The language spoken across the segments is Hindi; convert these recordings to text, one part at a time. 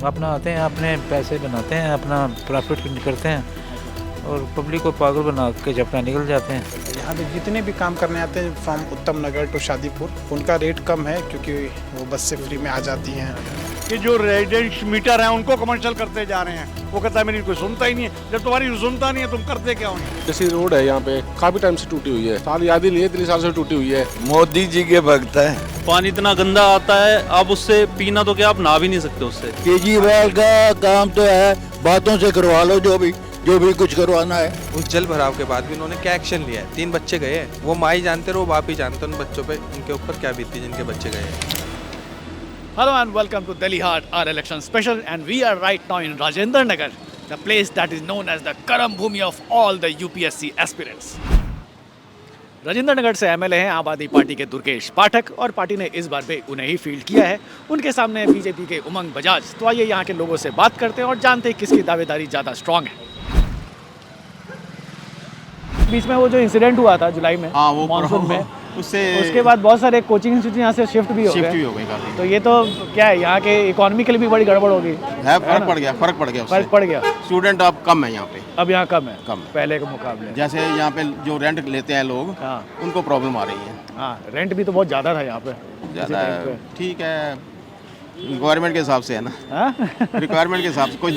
अपना आते हैं, अपने पैसे बनाते हैं, अपना प्रॉफिट करते हैं और पब्लिक को पागल बना के जब अपना निकल जाते हैं। यहाँ पे जितने भी काम करने आते हैं फ्रॉम उत्तम नगर टू शादीपुर, उनका रेट कम है क्योंकि वो बस से फ्री में आ जाती हैं। कि जो रेजिडेंट मीटर हैं उनको कमर्शियल करते जा रहे हैं। वो कहता है मेरी कोई सुनता ही नहीं है। जब तुम्हारी सुनता नहीं है तुम करते क्या हो? जैसी रोड है यहाँ पे काफी टाइम से टूटी हुई है, साल याद ही नहीं है, 3 साल से टूटी हुई है। मोदी जी के भक्त है। पानी इतना गंदा आता है, आप उससे पीना तो क्या, आप नहा भी नहीं सकते उससे। केजरीवाल का काम तो है बातों से करवा लो, जो भी कुछ करवाना है। उस जल भराव के बाद भी उन्होंने क्या एक्शन लिया है? 3 बच्चे गए हैं, वो माँ ही जानते रहो, बाप ही जानते उन बच्चों पे, उनके ऊपर क्या बीती जिनके बच्चे गए हैं। Hello and welcome to Delhi Heart, our election special, and we are right now in Rajendra Nagar, the place that is known as the Karam Bhumi of all the UPSC aspirants. Rajendra Nagar से एमएलए हैं आम आदमी पार्टी के दुर्गेश पाठक और पार्टी ने इस बार भी उन्हें ही फील्ड किया है। उनके सामने बीजेपी के उमंग बजाज। तो आइए यहाँ के लोगों से बात करते हैं और जानते हैं किसकी दावेदारी ज़्यादा स्ट्रांग है। बीच में वो जो इंसिडेंट हुआ था जुलाई में, वो मानसून में, उसके बाद बहुत सारे कोचिंग इंस्टीट्यूट यहाँ से शिफ्ट भी हो गए काफी। तो ये तो क्या है, यहाँ के इकोनॉमी के लिए भी बड़ी गड़बड़ होगी। फर्क पड़ गया। स्टूडेंट अब कम है यहाँ पे, अब यहाँ कम है पहले के मुकाबले। जैसे यहाँ पे जो रेंट लेते हैं लोग, उनको प्रॉब्लम आ रही है। हाँ, रेंट भी तो बहुत ज़्यादा था यहाँ पे। ज़्यादा ठीक है, गवर्नमेंट के हिसाब से है ना, रिक्वायरमेंट के हिसाब से कोई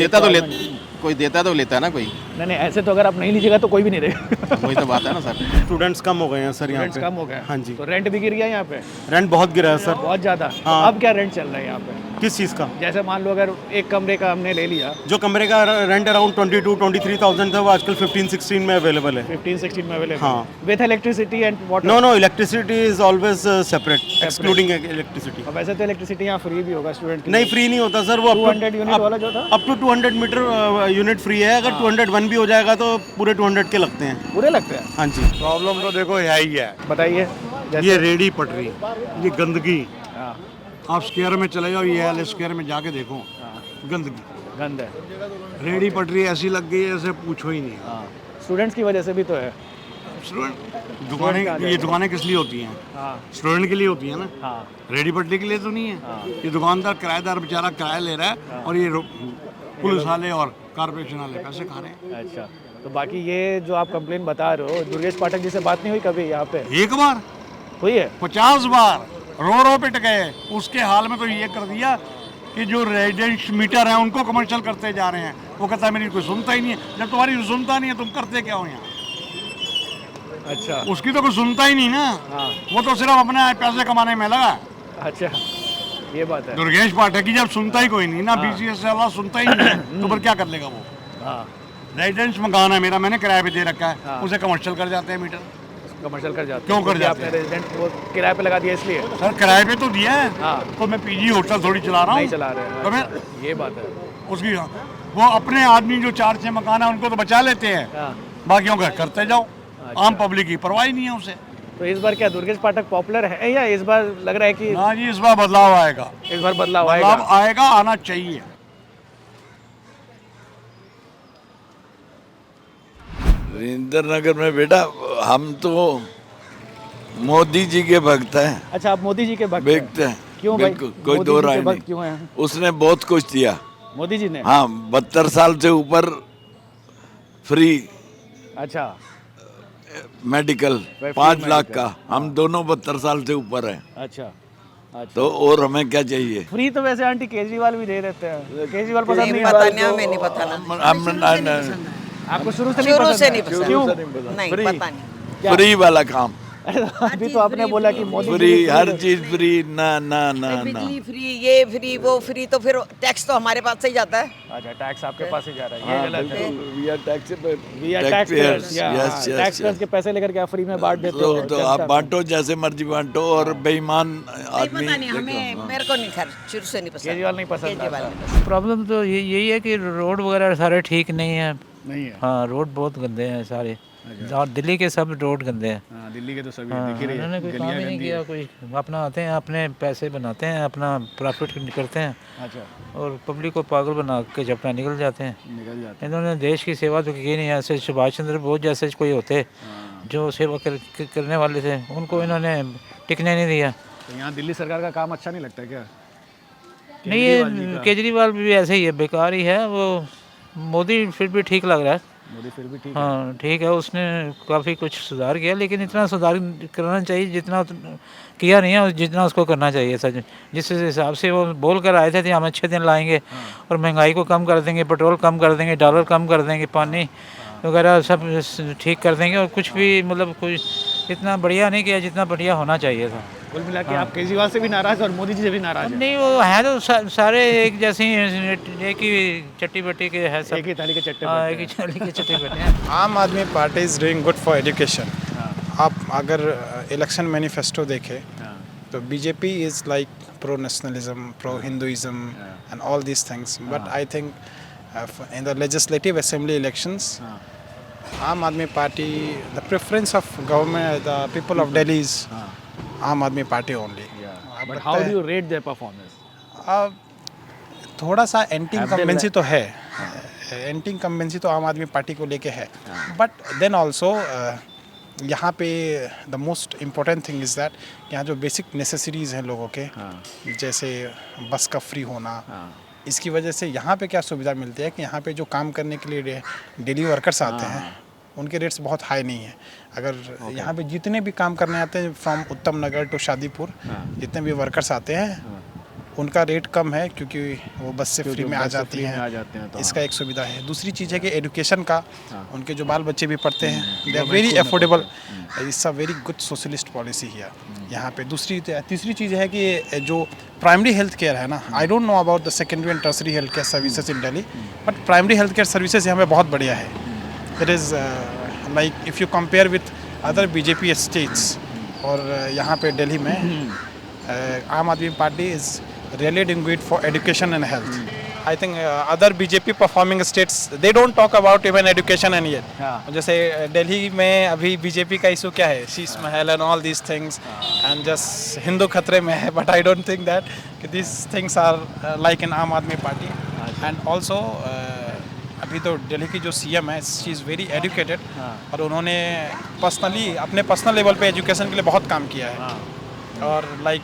देता तो लेता है ना कोई। नहीं, ऐसे तो अगर आप नहीं लीजिएगा तो कोई भी नहीं देगा। वही तो बात है ना सर। स्टूडेंट्स कम हो गए हैं सर यहाँ पे। कम हो गए। हाँ जी। तो रेंट भी गिर गया यहाँ पे। रेंट बहुत गिरा है सर, बहुत ज़्यादा। हाँ। अब क्या रेंट चल रहा है यहाँ पे? किस चीज़ का? जैसे मान लो अगर एक कमरे का हमने ले लिया, जो कमरे का रेंट अराउंड 22-23,000 था, वो आजकल 15-16 में अवेलेबल है। 15-16 में अवेलेबल। हाँ। With electricity and water? No, electricity is always separate, excluding electricity. वैसे तो इलेक्ट्रिसिटी यहाँ फ्री भी होगा स्टूडेंट के? नहीं, फ्री नहीं होता सर। वो 200 यूनिट वाला जो था, up to 200 meter unit free है। अगर 201 भी हो जाएगा तो पूरे 200 के लगते हैं। पूरे लगते हैं? हाँ जी। प्रॉब्लम तो देखो है ही है। बताइए। ये रेडी पटरी, ये गंदगी, आप स्क्वायर में चले जाओ, ये एल स्क्वायर में जाके देखो, गंदगी गंद है। रेडी पटरी ऐसी लग गई है, ऐसे पूछो ही नहीं। स्टूडेंट्स की वजह से भी तो है। दुकानें किस लिए होती हैं? स्टूडेंट के लिए होती है ना। रेडी पटरी के लिए तो नहीं है। ये दुकानदार किराएदार बेचारा किराया ले रहा है और ये पुलिस वाले और कारपोरेशन वाले पैसे खा रहे हैं। अच्छा, तो बाकी ये जो आप कंप्लेन बता रहे हो, दुर्गेश पाठक जी से बात नहीं हुई कभी यहाँ पे? एक बार हुई है? 50 बार रो पिट गए। उसके हाल में तो ये कर दिया कि जो रेजिडेंट मीटर हैं उनको कमर्शियल करते जा रहे हैं। वो कहता है मेरी कोई सुनता ही नहीं है। जब तुम्हारी सुनता नहीं है तुम करते क्या हो यहाँ? अच्छा, उसकी तो कोई सुनता ही नहीं ना। वो तो सिर्फ अपने पैसे कमाने में लगा। अच्छा, ये बात है। दुर्गेश पाठक की जब सुनता ही कोई नहीं ना, बीसीएस वाला सुनता ही नहीं है, तो फिर क्या कर लेगा वो? रेजिडेंस मकान है मेरा, मैंने किराए पे दे रखा है, उसे कमर्शियल कर जाते हैं मीटर। कमर्शियल कर जाते हैं? क्यों कर जाते हैं? आपने रेजिडेंट वो किराए पे लगा दिया इसलिए? सर किराए पे तो दिया है, तो मैं पीजी होटल थोड़ी चला रहा हूँ। नहीं चला रहे हैं। तो मैं ये बात है। उसकी वो अपने आदमी जो 4-6 मकान है उनको तो बचा लेते हैं, बाकियों का करते जाओ। आम पब्लिक की परवाह नहीं है उसे। तो इस बार क्या दुर्गेश पाठक पॉपुलर है या इस बार लग रहा है कि? हाँ जी, इस बार बदलाव आएगा। इस बार बदलाव आएगा, आना चाहिए। राजेंद्र नगर में बेटा हम तो मोदी जी के भक्त हैं। अच्छा, आप मोदी जी के भक्त हैं? क्यों भाई? कोई दो राय नहीं। क्यों हैं? उसने बहुत कुछ दिया, मोदी जी ने। हाँ, 72 साल से ऊपर फ्री। अच्छा, मेडिकल 5 लाख का। हम दोनों 72 साल से ऊपर हैं। अच्छा, तो और हमें क्या चाहिए? फ्री तो वैसे आंटी केजरीवाल भी दे देते हैं। केजरीवाल पसंद नहीं? हमें नहीं पता। आपको शुरू से नहीं पसंद? क्यों नहीं पता नहीं। फ्री वाला काम। अभी तो आपने बोला कि मोदी फ्री, हर चीज फ्री। ना ना ना ना, बिजली फ्री, ये फ्री, वो फ्री, तो फिर टैक्स तो हमारे पास से ही जाता है। अच्छा, टैक्स आपके पास ही जा रहा है, ये गलत है। टैक्स के पैसे लेकर क्या फ्री में बांट देते हो? तो आप बांटो जैसे मर्जी बांटो, और बेईमान आदमी। मेरे को नहीं, खैर शुरू से नहीं पसंद। केजरीवाल नहीं पसंद? प्रॉब्लम तो यही है कि रोड वगैरह सारे ठीक नहीं है। नहीं है? हाँ, रोड बहुत गंदे हैं सारे। और दिल्ली के सब रोड गंदे हैं। दिल्ली के तो सभी दिख ही रही है। उन्होंने कोई काम ही नहीं किया। कोई अपना आते हैं, अपने पैसे बनाते हैं, अपना प्रॉफिट करते हैं। अच्छा, और पब्लिक को पागल बना के जब अपना निकल जाते हैं। इन्होंने देश की सेवा तो की नहीं। ऐसे सुभाष चंद्र बोस जैसे कोई होते जो सेवा करने वाले थे, उनको इन्होंने टिकने नहीं दिया। तो यहाँ दिल्ली सरकार का काम अच्छा नहीं लगता क्या? नहीं ये केजरीवाल भी ऐसे ही है, बेकार ही है वो। मोदी फिर भी ठीक लग रहा है। मोदी फिर भी ठीक हाँ ठीक है, उसने काफ़ी कुछ सुधार किया, लेकिन इतना सुधार करना चाहिए जितना किया नहीं है, जितना उसको करना चाहिए सच। जिस हिसाब से वो बोल कर आए थे हम अच्छे दिन लाएंगे और महंगाई को कम कर देंगे, पेट्रोल कम कर देंगे, डॉलर कम कर देंगे, पानी वगैरह सब ठीक कर देंगे, और कुछ भी मतलब कुछ इतना बढ़िया नहीं किया जितना बढ़िया होना चाहिए था। कुल मिला के आप केजरीवाल से भी नाराज और मोदी जी से भी नाराज हैं। नहीं वो है तो सारे एक जैसे ही, एक ही चट्टी बट्टी के है सब। एक ही थाली के चट्टे हाँ, एक ही थाली के चट्टी बट्टे हैं। आम आदमी party is doing good for education. आप अगर इलेक्शन मैनिफेस्टो देखें तो BJP is like pro nationalism, pro Hinduism and all these things, but I think in the legislative assembly elections आम आदमी party, the preference of government, the people of Delhi is आम आदमी party only. But how do you rate their performance? थोड़ा सा एंटी इनकम्बेंसी तो है, एंटी इनकम्बेंसी तो आम आदमी पार्टी को लेके है, बट देन ऑल्सो यहाँ पे the most important thing is that यहाँ जो बेसिक नेसेसरीज़ हैं लोगों के, जैसे बस का फ्री होना, इसकी वजह से यहाँ पे क्या सुविधा मिलती है कि यहाँ पे जो काम करने के लिए डेली वर्कर्स आते हैं उनके रेट्स बहुत हाई नहीं है। अगर यहाँ पे जितने भी काम करने आते हैं फ्रॉम उत्तम नगर टू शादीपुर, जितने भी वर्कर्स आते हैं उनका रेट कम है क्योंकि वो बस से फ्री में आ जाती हैं, तो इसका एक सुविधा है। दूसरी चीज़ है कि एजुकेशन का, उनके जो बाल बच्चे भी पढ़ते हैं, they are very affordable. It's a very good socialist policy है यहाँ पे। तीसरी चीज़ है कि जो प्राइमरी हेल्थ केयर है ना, I don't know about the secondary and tertiary health care services in Delhi, but primary health care services यहाँ पे बहुत बढ़िया है। It is like if you compare with other BJP states, और यहाँ पे दिल्ली में आम आदमी party is really doing good for education and health. I think other BJP performing states they don't talk about even education and yet. जैसे दिल्ली में अभी बीजेपी का इशू क्या है, Sheesh Mahal and all these things, and just Hindu खतरे में है, but I don't think that these things are like in आम आदमी पार्टी. And also अभी तो दिल्ली की जो सीएम है, शी इज़ वेरी एजुकेटेड, और उन्होंने पर्सनली अपने पर्सनल लेवल पे एजुकेशन के लिए बहुत काम किया है। और लाइक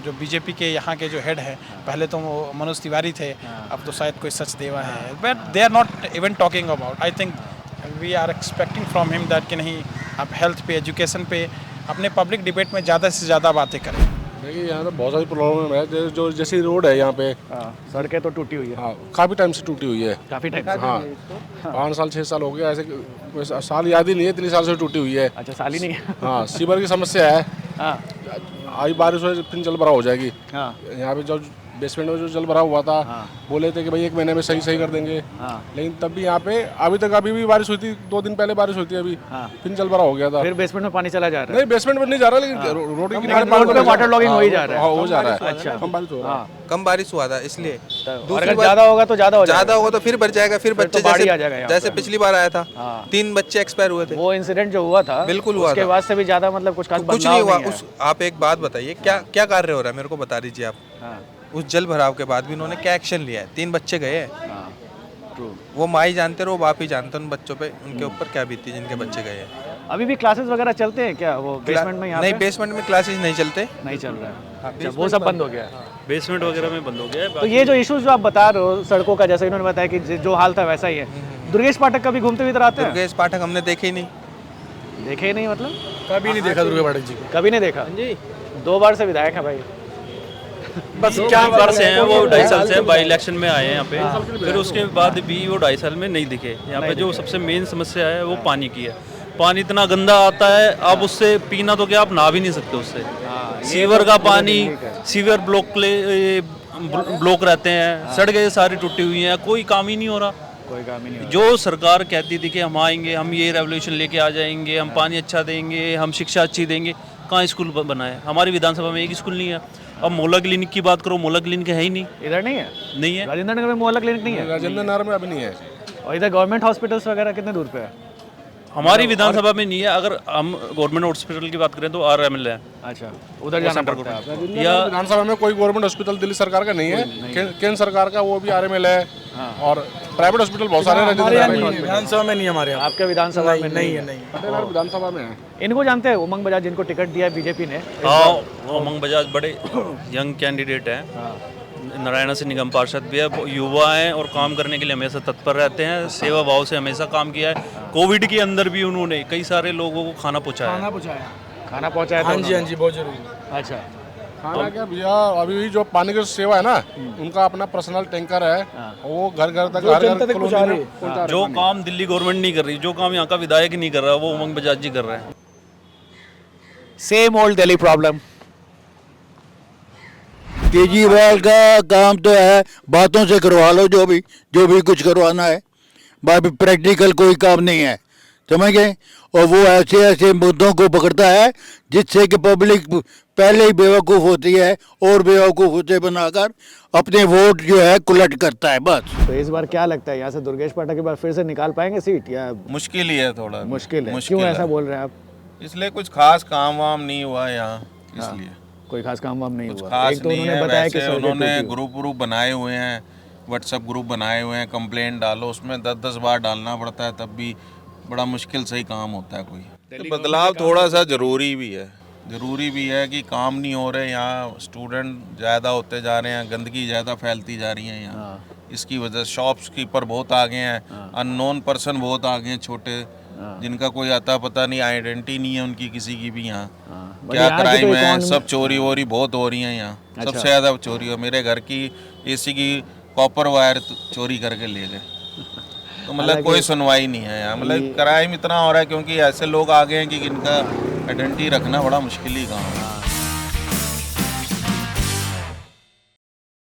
जो बीजेपी के यहाँ के जो हेड है, पहले तो वो मनोज तिवारी थे, अब तो शायद कोई सचदेवा है, but they are not even talking about. I think we are expecting from him that कि नहीं, आप हेल्थ पे, एजुकेशन पे अपने पब्लिक डिबेट में ज़्यादा से ज़्यादा बातें करें। देखिए यहाँ तो बहुत सारी प्रॉब्लम है, जो जैसी रोड है यहाँ पे, सड़कें तो टूटी हुई है। हाँ, काफ़ी टाइम से टूटी हुई है, काफ़ी टाइम। हाँ 5 साल 6 साल हो गया, ऐसे साल याद ही नहीं है, 3 साल से टूटी हुई है। अच्छा, साल ही नहीं है। हाँ, सीवर की समस्या है, आई बारिश हो फिर जल भराव हो जाएगी। यहाँ पे जो बेसमेंट में जो जल भरा हुआ था, बोले थे कि भाई 1 महीने में सही कर देंगे, लेकिन तब भी यहाँ पे अभी भी बारिश हुई थी, 2 दिन पहले बारिश हुई थी, अभी फिर जल भरा हो गया था। फिर बेसमेंट में पानी चला जा रहा है? नहीं, बेसमेंट में नहीं जा रहा, लेकिन रोड के किनारे पे वाटर लॉगिंग हो ही जा रहा है। हो जा रहा है। अच्छा, कम बारिश हुआ था इसलिए। अगर ज्यादा होगा तो ज्यादा होगा तो फिर बढ़ जाएगा, फिर बच्चे जैसे पिछली बार आया था, 3 बच्चे एक्सपायर हुए थे। वो इंसिडेंट जो हुआ था, बिल्कुल हुआ, उसके बाद से भी ज्यादा मतलब कुछ नहीं हुआ। आप एक बात बताइए, क्या कार्य हो रहा है, मेरे को बता दीजिए आप। उस जल भराव के बाद भी उन्होंने क्या एक्शन लिया है? 3 बच्चे गए हैं, वो माँ ही जानते रहो, बाप ही जानते उन बच्चों पे, उनके ऊपर क्या बीती जिनके बच्चे गए हैं। अभी भी क्लासेस वगैरह चलते हैं क्या वो बेसमेंट में? यहाँ नहीं, बेसमेंट में क्लासेस नहीं चलते, नहीं चल रहा है। वो सब बंद हो गया है, बेसमेंट वगैरह में बंद हो गया है। तो ये जो इश्यूज जो आप बता रहे हो सड़कों का, जैसे इन्होंने बताया कि जो हाल था वैसा ही है। दुर्गेश पाठक कभी घूमते हुए इधर आते हैं? दुर्गेश पाठक हमने देखे ही नहीं। देखे ही नहीं मतलब? कभी नहीं देखा दुर्गेश पाठक जी को, कभी नहीं देखा जी। 2 बार से विधायक है भाई, बस क्या बार से हैं वो, 2.5 साल से बाई इलेक्शन में आए हैं यहाँ पे, फिर उसके बाद भी वो 2.5 साल में नहीं दिखे। यहाँ पे जो सबसे मेन समस्या है वो पानी की है। पानी इतना गंदा आता है, आप उससे पीना तो क्या, आप नहा भी नहीं सकते उससे। सीवर का पानी, सीवर ब्लॉक रहते हैं, सड़कें सारी टूटी हुई हैं, कोई काम ही नहीं हो रहा। कोई काम ही नहीं। जो सरकार कहती थी कि हम आएंगे, हम ये रेवोल्यूशन लेके आ जाएंगे, हम पानी अच्छा देंगे, हम शिक्षा अच्छी देंगे, कहाँ स्कूल बनाए? हमारी विधानसभा में एक स्कूल नहीं है। अब मोहल्ला क्लिनिक की बात करो, मोहल्ला क्लिनिक है ही नहीं, इधर नहीं है। नहीं है, राजेंद्र नगर में मोहल्ला क्लिनिक नहीं है। राजेंद्र नगर में अभी नहीं है। और इधर गवर्नमेंट हॉस्पिटल्स वगैरह कितने दूर पे है? हमारी विधानसभा में नहीं है। अगर हम गवर्नमेंट हॉस्पिटल की बात करें तो RML है। अच्छा, उधर जाना पड़ता है। या विधानसभा में कोई गवर्नमेंट हॉस्पिटल दिल्ली सरकार का नहीं है, केंद्र सरकार का वो भी RML है, और प्राइवेट हॉस्पिटल बहुत सारे विधानसभा में नहीं है। हमारे आपके विधानसभा में नहीं है? नहीं, विधानसभा में है। इनको जानते हैं, उमंग बजाज, जिनको टिकट दिया है बीजेपी ने? हाँ, उमंग बजाज बड़े यंग कैंडिडेट हैं, नारायण सिंह निगम पार्षद भी है, वो युवा हैं और काम करने के लिए हमेशा तत्पर रहते हैं, सेवा भाव से हमेशा काम किया है। कोविड के अंदर भी उन्होंने कई सारे लोगों को खाना पहुँचाया। खाना पहुँचाया था हाँ जी, उन्होंने? हाँ जी, बहुत जरूरी। अच्छा, खाना क्या भैया, अभी जो पानी की सेवा है ना, उनका अपना पर्सनल टैंकर है, वो घर घर तक पहुंचा रहे हैं। जो काम दिल्ली गवर्नमेंट नहीं कर रही, जो काम यहाँ का विधायक नहीं कर रहा, वो उमंग बजाज जी कर रहे हैं। Same old Delhi problem. Kejriwal का काम तो है बातों से करवा लो, जो भी कुछ करवाना है, बाकी प्रैक्टिकल कोई काम नहीं है, समझ गए। और वो ऐसे ऐसे मुद्दों को पकड़ता है जिससे कि पब्लिक पहले ही बेवकूफ़ होती है और बेवकूफ़ होते बनाकर अपने वोट जो है कुलट करता है बस। तो इस बार क्या लगता है, यहाँ से दुर्गेश पाठक के बाद फिर से निकाल पाएंगे सीट या मुश्किल ही है, थोड़ा मुश्किल है? क्यों ऐसा बोल रहे हैं आप? इसलिए कुछ खास काम वाम नहीं हुआ यहाँ, इसलिए कोई खास काम वाम नहीं कुछ हुआ। खास एक तो नहीं उन्होंने है। बताया कि वैसे उन्होंने ग्रुप बनाए हुए हैं, व्हाट्सएप ग्रुप बनाए हुए हैं, कंप्लेंट डालो, उसमें 10-10 बार डालना पड़ता है, तब भी बड़ा मुश्किल से ही काम होता है। कोई तो बदलाव थोड़ा सा ज़रूरी भी है कि काम नहीं हो रहे यहाँ, स्टूडेंट ज़्यादा होते जा रहे हैं, गंदगी ज़्यादा फैलती जा रही है यहाँ, इसकी वजह शॉप्स कीपर बहुत आ गए हैं, अननोन पर्सन बहुत आ गए हैं, छोटे जिनका कोई आता पता नहीं, आइडेंटिटी नहीं है उनकी किसी की भी यहाँ। क्या क्राइम है, सब चोरी वोरी बहुत हो रही है यहाँ। सबसे ज़्यादा चोरी हो, मेरे घर की एसी की कॉपर वायर चोरी करके ले गए। तो मतलब कोई सुनवाई नहीं है यहाँ, मतलब क्राइम इतना हो रहा है क्योंकि ऐसे लोग आ गए हैं कि इनका आइडेंटिटी रखना बड़ा मुश्किल ही काम है।